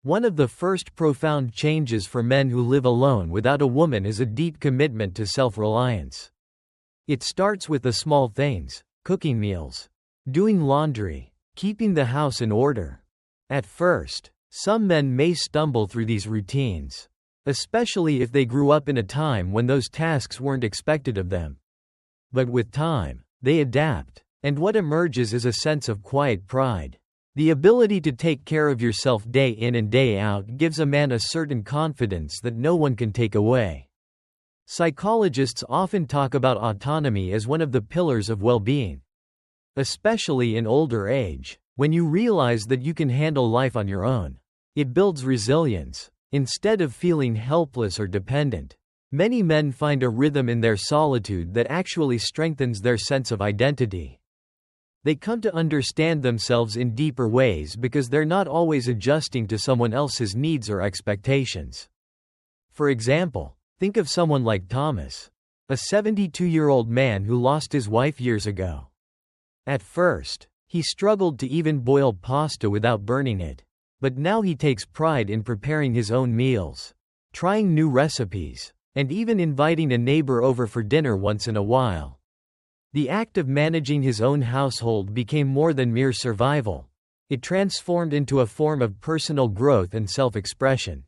One of the first profound changes for men who live alone without a woman is a deep commitment to self-reliance. It starts with the small things: cooking meals, doing laundry, keeping the house in order. At first, some men may stumble through these routines, especially if they grew up in a time when those tasks weren't expected of them. But with time, they adapt, and what emerges is a sense of quiet pride. The ability to take care of yourself day in and day out gives a man a certain confidence that no one can take away. Psychologists often talk about autonomy as one of the pillars of well-being. Especially in older age, when you realize that you can handle life on your own. It builds resilience, instead of feeling helpless or dependent. Many men find a rhythm in their solitude that actually strengthens their sense of identity. They come to understand themselves in deeper ways because they're not always adjusting to someone else's needs or expectations. For example, think of someone like Thomas, a 72-year-old man who lost his wife years ago. At first, he struggled to even boil pasta without burning it. But now he takes pride in preparing his own meals, trying new recipes, and even inviting a neighbor over for dinner once in a while. The act of managing his own household became more than mere survival. It transformed into a form of personal growth and self-expression.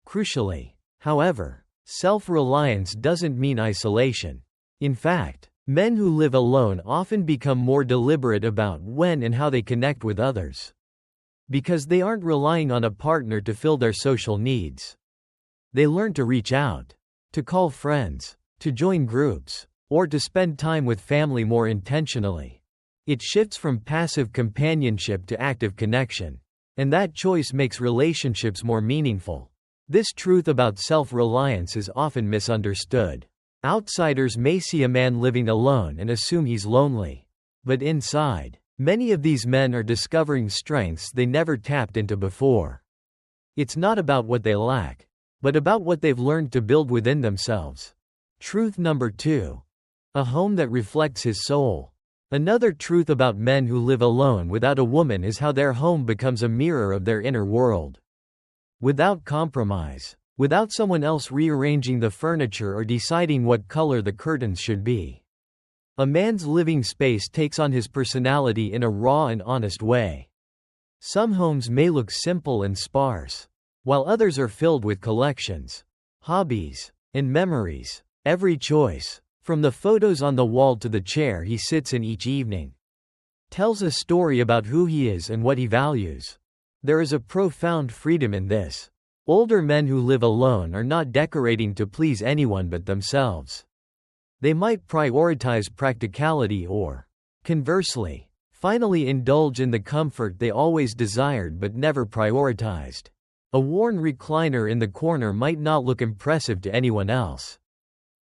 Crucially, however, self-reliance doesn't mean isolation. In fact, men who live alone often become more deliberate about when and how they connect with others. Because they aren't relying on a partner to fill their social needs. They learn to reach out, to call friends, to join groups, or to spend time with family more intentionally. It shifts from passive companionship to active connection. And that choice makes relationships more meaningful. This truth about self-reliance is often misunderstood. Outsiders may see a man living alone and assume he's lonely. But inside, many of these men are discovering strengths they never tapped into before. It's not about what they lack, but about what they've learned to build within themselves. Truth number 2. A home that reflects his soul. Another truth about men who live alone without a woman is how their home becomes a mirror of their inner world. Without compromise, without someone else rearranging the furniture or deciding what color the curtains should be. A man's living space takes on his personality in a raw and honest way. Some homes may look simple and sparse, while others are filled with collections, hobbies, and memories. Every choice, from the photos on the wall to the chair he sits in each evening, tells a story about who he is and what he values. There is a profound freedom in this. Older men who live alone are not decorating to please anyone but themselves. They might prioritize practicality or, conversely, finally indulge in the comfort they always desired but never prioritized. A worn recliner in the corner might not look impressive to anyone else.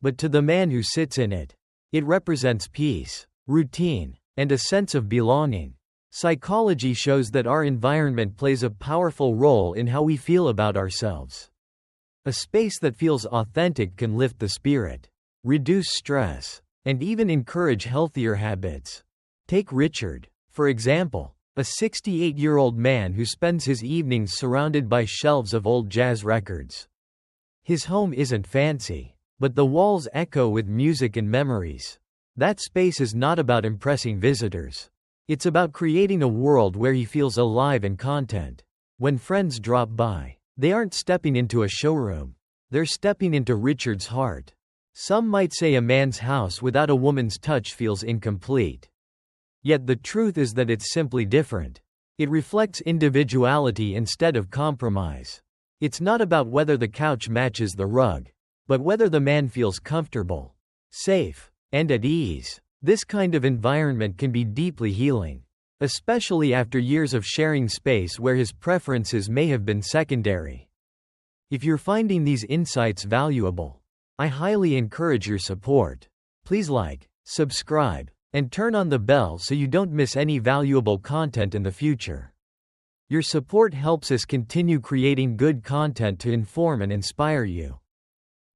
But to the man who sits in it, it represents peace, routine, and a sense of belonging. Psychology shows that our environment plays a powerful role in how we feel about ourselves. A space that feels authentic can lift the spirit, reduce stress, and even encourage healthier habits. Take Richard, for example, a 68-year-old man who spends his evenings surrounded by shelves of old jazz records. His home isn't fancy, but the walls echo with music and memories. That space is not about impressing visitors. It's about creating a world where he feels alive and content. When friends drop by, they aren't stepping into a showroom. They're stepping into Richard's heart. Some might say a man's house without a woman's touch feels incomplete. Yet the truth is that it's simply different. It reflects individuality instead of compromise. It's not about whether the couch matches the rug, but whether the man feels comfortable, safe, and at ease. This kind of environment can be deeply healing, especially after years of sharing space where his preferences may have been secondary. If you're finding these insights valuable, I highly encourage your support. Please like, subscribe, and turn on the bell so you don't miss any valuable content in the future. Your support helps us continue creating good content to inform and inspire you.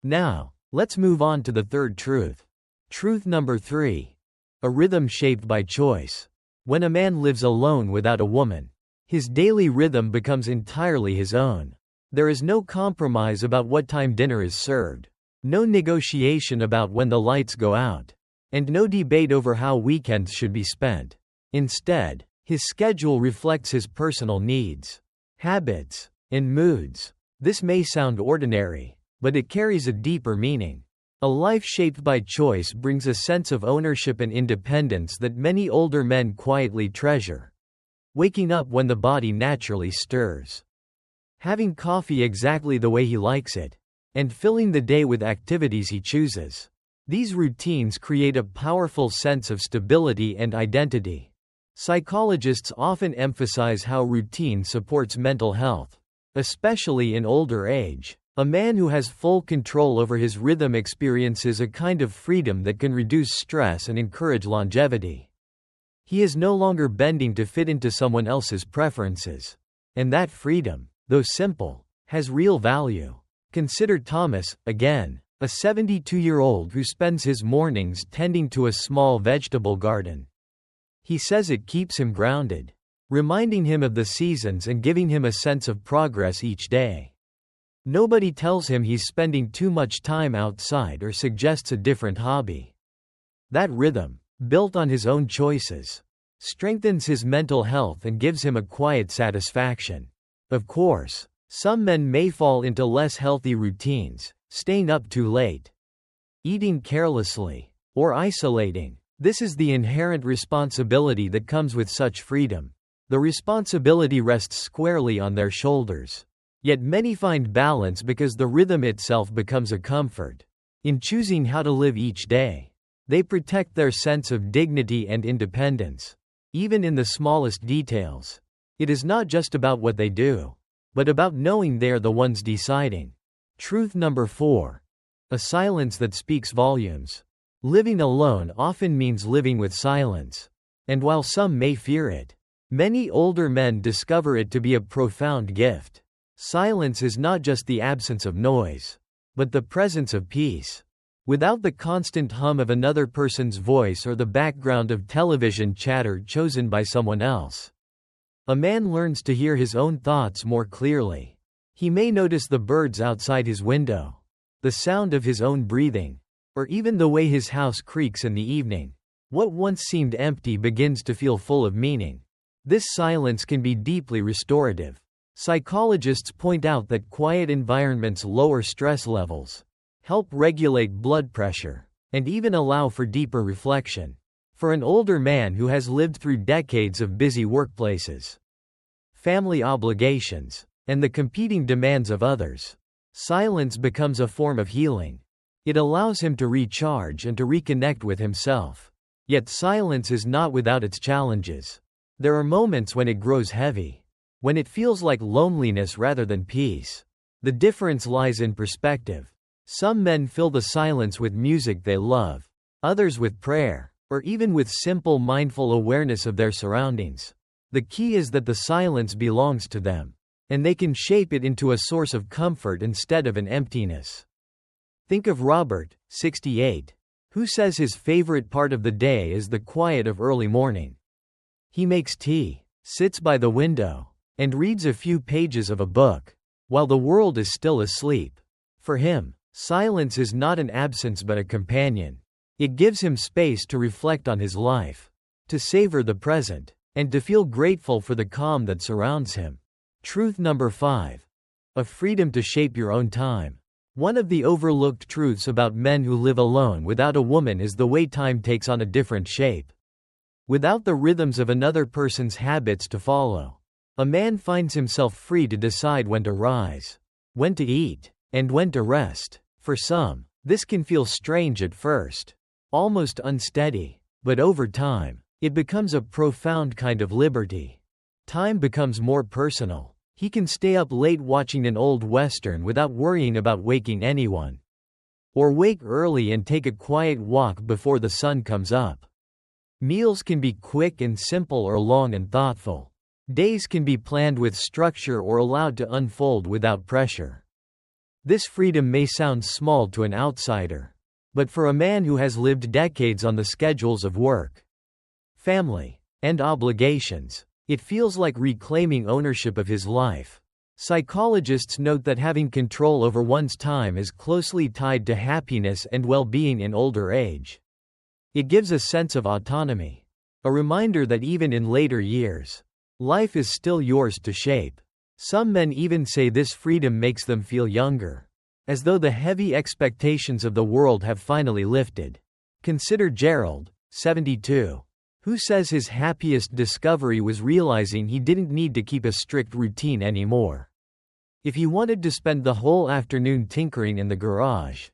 Now, let's move on to the third truth. Truth number 3. A rhythm shaped by choice. When a man lives alone without a woman, His daily rhythm becomes entirely his own. There is no compromise about what time dinner is served, no negotiation about when the lights go out, and no debate over how weekends should be spent. Instead, his schedule reflects his personal needs, habits, and moods. This may sound ordinary, but it carries a deeper meaning. A life shaped by choice brings a sense of ownership and independence that many older men quietly treasure. Waking up when the body naturally stirs, having coffee exactly the way he likes it, and filling the day with activities he chooses. These routines create a powerful sense of stability and identity. Psychologists often emphasize how routine supports mental health, especially in older age. A man who has full control over his rhythm experiences a kind of freedom that can reduce stress and encourage longevity. He is no longer bending to fit into someone else's preferences. And that freedom, though simple, has real value. Consider Thomas, again, a 72-year-old who spends his mornings tending to a small vegetable garden. He says it keeps him grounded, reminding him of the seasons and giving him a sense of progress each day. Nobody tells him he's spending too much time outside or suggests a different hobby. That rhythm, built on his own choices, strengthens his mental health and gives him a quiet satisfaction. Of course, some men may fall into less healthy routines, staying up too late, eating carelessly, or isolating. This is the inherent responsibility that comes with such freedom. The responsibility rests squarely on their shoulders. Yet many find balance because the rhythm itself becomes a comfort. In choosing how to live each day, they protect their sense of dignity and independence. Even in the smallest details, it is not just about what they do, but about knowing they are the ones deciding. Truth number 4. A silence that speaks volumes. Living alone often means living with silence. And while some may fear it, many older men discover it to be a profound gift. Silence is not just the absence of noise, but the presence of peace. Without the constant hum of another person's voice or the background of television chatter chosen by someone else, a man learns to hear his own thoughts more clearly. He may notice the birds outside his window, the sound of his own breathing, or even the way his house creaks in the evening. What once seemed empty begins to feel full of meaning. This silence can be deeply restorative. Psychologists point out that quiet environments lower stress levels, help regulate blood pressure, and even allow for deeper reflection. For an older man who has lived through decades of busy workplaces, family obligations, and the competing demands of others, silence becomes a form of healing. It allows him to recharge and to reconnect with himself. Yet silence is not without its challenges. There are moments when it grows heavy, when it feels like loneliness rather than peace. The difference lies in perspective. Some men fill the silence with music they love, others with prayer, or even with simple mindful awareness of their surroundings. The key is that the silence belongs to them, and they can shape it into a source of comfort instead of an emptiness. Think of Robert, 68, who says his favorite part of the day is the quiet of early morning. He makes tea, sits by the window, and reads a few pages of a book, while the world is still asleep. For him, silence is not an absence but a companion. It gives him space to reflect on his life, to savor the present, and to feel grateful for the calm that surrounds him. Truth number 5. A freedom to shape your own time. One of the overlooked truths about men who live alone without a woman is the way time takes on a different shape. Without the rhythms of another person's habits to follow, a man finds himself free to decide when to rise, when to eat, and when to rest. For some, this can feel strange at first, almost unsteady, but over time, it becomes a profound kind of liberty. Time becomes more personal. He can stay up late watching an old western without worrying about waking anyone, or wake early and take a quiet walk before the sun comes up. Meals can be quick and simple or long and thoughtful. Days can be planned with structure or allowed to unfold without pressure. This freedom may sound small to an outsider, but for a man who has lived decades on the schedules of work, family, and obligations, It feels like reclaiming ownership of his life. Psychologists note that having control over one's time is closely tied to happiness and well-being in older age. It gives a sense of autonomy, a reminder that even in later years, life is still yours to shape. Some men even say this freedom makes them feel younger, as though the heavy expectations of the world have finally lifted. Consider Gerald, 72, who says his happiest discovery was realizing he didn't need to keep a strict routine anymore. If he wanted to spend the whole afternoon tinkering in the garage,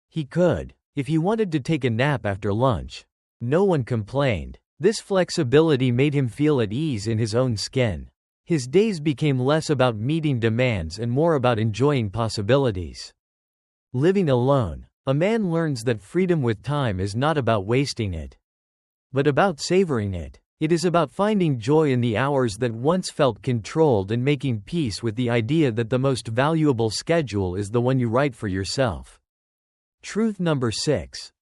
he could. If he wanted to take a nap after lunch, no one complained. This flexibility made him feel at ease in his own skin. His days became less about meeting demands and more about enjoying possibilities. Living alone, a man learns that freedom with time is not about wasting it, but about savoring it. It is about finding joy in the hours that once felt controlled and making peace with the idea that the most valuable schedule is the one you write for yourself. Truth number 6.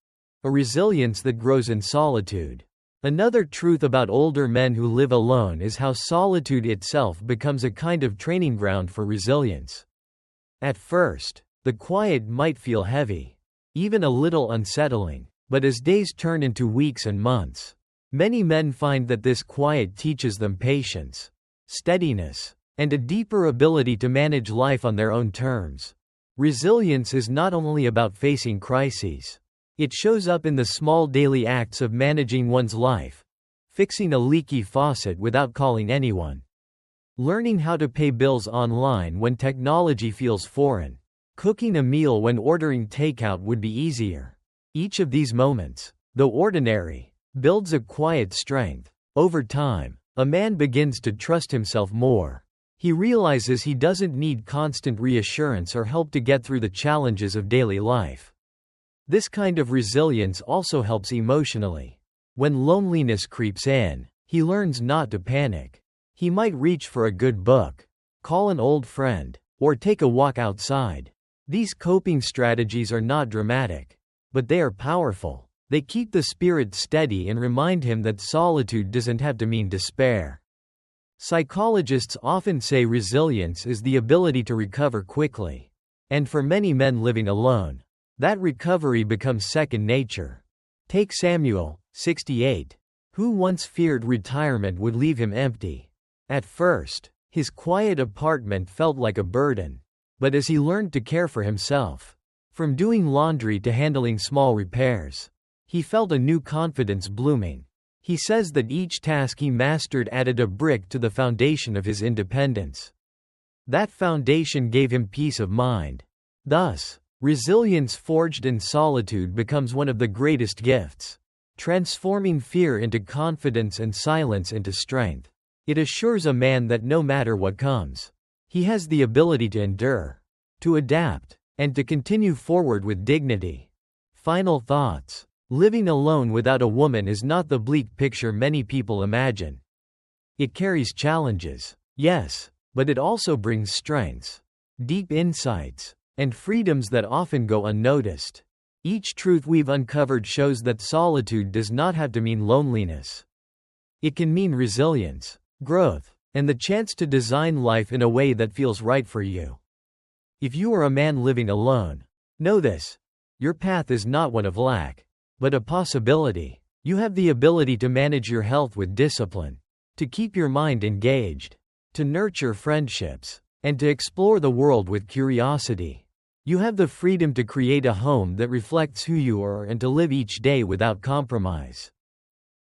A resilience that grows in solitude. Another truth about older men who live alone is how solitude itself becomes a kind of training ground for resilience. At first, the quiet might feel heavy, even a little unsettling, but as days turn into weeks and months, many men find that this quiet teaches them patience, steadiness, and a deeper ability to manage life on their own terms. Resilience is not only about facing crises. It shows up in the small daily acts of managing one's life, fixing a leaky faucet without calling anyone, learning how to pay bills online when technology feels foreign, cooking a meal when ordering takeout would be easier. Each of these moments, though ordinary, builds a quiet strength. Over time, a man begins to trust himself more. He realizes he doesn't need constant reassurance or help to get through the challenges of daily life. This kind of resilience also helps emotionally. When loneliness creeps in, he learns not to panic. He might reach for a good book, call an old friend, or take a walk outside. These coping strategies are not dramatic, but they are powerful. They keep the spirit steady and remind him that solitude doesn't have to mean despair. Psychologists often say resilience is the ability to recover quickly. And for many men living alone, that recovery becomes second nature. Take Samuel, 68, who once feared retirement would leave him empty. At first, his quiet apartment felt like a burden, but as he learned to care for himself, from doing laundry to handling small repairs, he felt a new confidence blooming. He says that each task he mastered added a brick to the foundation of his independence. That foundation gave him peace of mind. Thus, resilience forged in solitude becomes one of the greatest gifts, transforming fear into confidence and silence into strength. It assures a man that no matter what comes, he has the ability to endure, to adapt, and to continue forward with dignity. Final thoughts. Living alone without a woman is not the bleak picture many people imagine. It carries challenges, yes, but it also brings strengths, deep insights, and freedoms that often go unnoticed. Each truth we've uncovered shows that solitude does not have to mean loneliness. It can mean resilience, growth, and the chance to design life in a way that feels right for you. If you are a man living alone, know this: your path is not one of lack, but a possibility. You have the ability to manage your health with discipline, to keep your mind engaged, to nurture friendships, and to explore the world with curiosity. You have the freedom to create a home that reflects who you are and to live each day without compromise.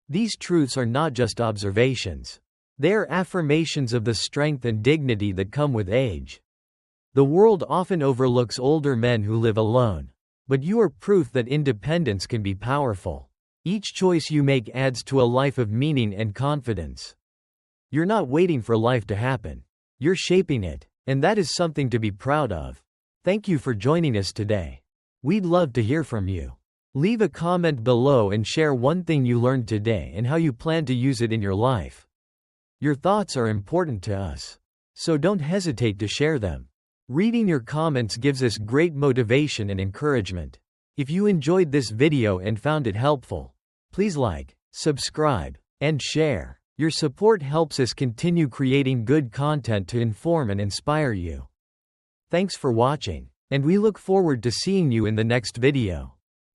These truths are not just observations. They are affirmations of the strength and dignity that come with age. The world often overlooks older men who live alone, but you are proof that independence can be powerful. Each choice you make adds to a life of meaning and confidence. You're not waiting for life to happen. You're shaping it, and that is something to be proud of. Thank you for joining us today. We'd love to hear from you. Leave a comment below and share one thing you learned today and how you plan to use it in your life. Your thoughts are important to us, so don't hesitate to share them. Reading your comments gives us great motivation and encouragement. If you enjoyed this video and found it helpful, please like, subscribe, and share. Your support helps us continue creating good content to inform and inspire you. Thanks for watching, and we look forward to seeing you in the next video.